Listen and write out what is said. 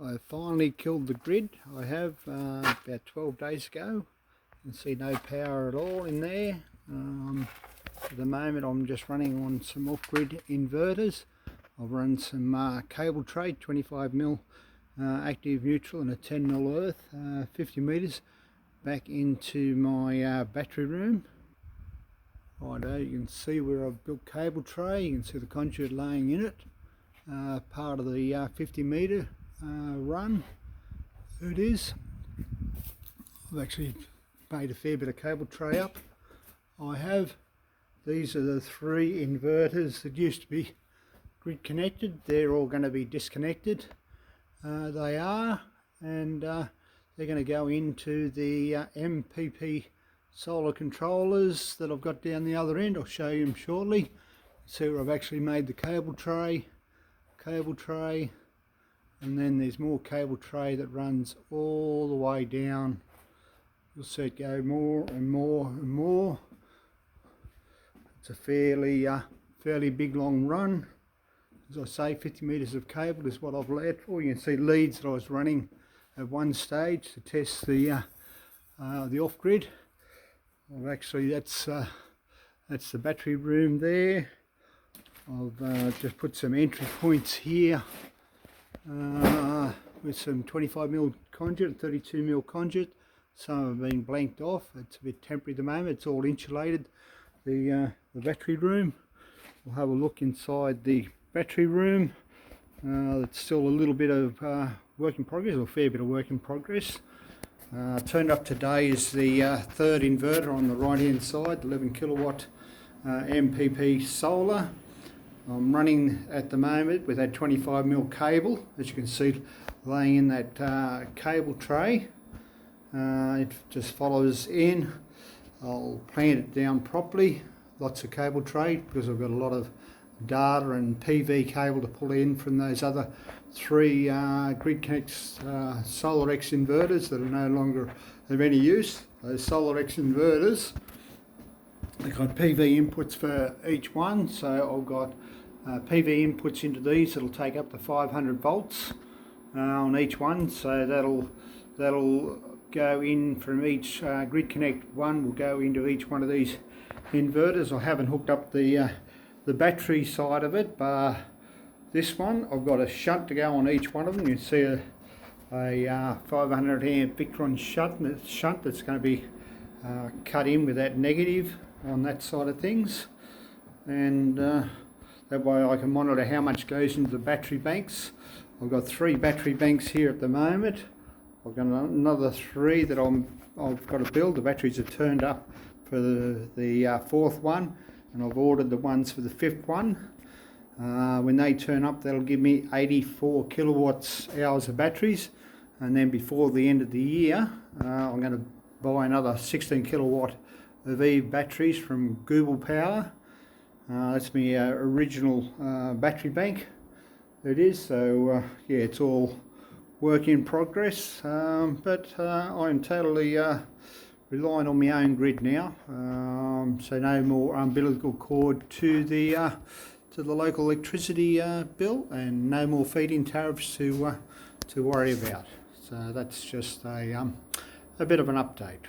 I finally killed the grid. I have about 12 days ago. You can see no power at all in there. At the moment I'm just running on some off-grid inverters. I've run some cable tray, 25mm active neutral and a 10mm earth, 50 metres back into my battery room. Righto, you can see where I've built cable tray. You can see the conduit laying in it, part of the 50 metre run. There it is. I've actually made a fair bit of cable tray up. These are the 3 inverters that used to be grid connected. They're all going to be disconnected. They are, and they're going to go into the MPP solar controllers that I've got down the other end. I'll show you them shortly. See where I've actually made the cable tray, and then there's more cable tray that runs all the way down. You'll see it go more and more and more. It's a fairly big long run. As I say, 50 metres of cable is what I've allowed for. You can see leads that I was running at one stage to test the off-grid. That's the battery room there. I've just put some entry points here with some 25mm conduit, 32mm conduit. Some have been blanked off. It's a bit temporary at the moment. It's all insulated, the battery room. We'll have a look inside the battery room. It's still a little bit of work in progress, or a fair bit of work in progress. Turned up today is the 3rd inverter on the right hand side, 11 kilowatt MPP solar. I'm running at the moment with that 25mm cable, as you can see laying in that cable tray. It just follows in. I'll plant it down properly. Lots of cable tray because I've got a lot of data and PV cable to pull in from those other 3 GridConnect SolarX inverters that are no longer of any use. Those SolarX inverters, they've got PV inputs for each one, so I've got PV inputs into these that'll take up to 500 volts on each one, so that'll go in from each GridConnect one, will go into each one of these inverters. I haven't hooked up the battery side of it, but this one I've got a shunt to go on each one of them. You can see a 500 amp Victron shunt that's going to be cut in with that negative on that side of things, and that way I can monitor how much goes into the battery banks. I've got 3 battery banks here at the moment. I've got another 3 that I've got to build. The batteries are turned up for the 4th one, and I've ordered the ones for the 5th one. When they turn up, that'll give me 84 kilowatts hours of batteries, and then before the end of the year I'm going to buy another 16 kilowatt of EVE batteries from Google Power. That's my original battery bank. It is, so yeah, it's all work in progress, but I'm totally relying on my own grid now, so no more umbilical cord to the local electricity bill, and no more feed-in tariffs to worry about. So that's just a bit of an update.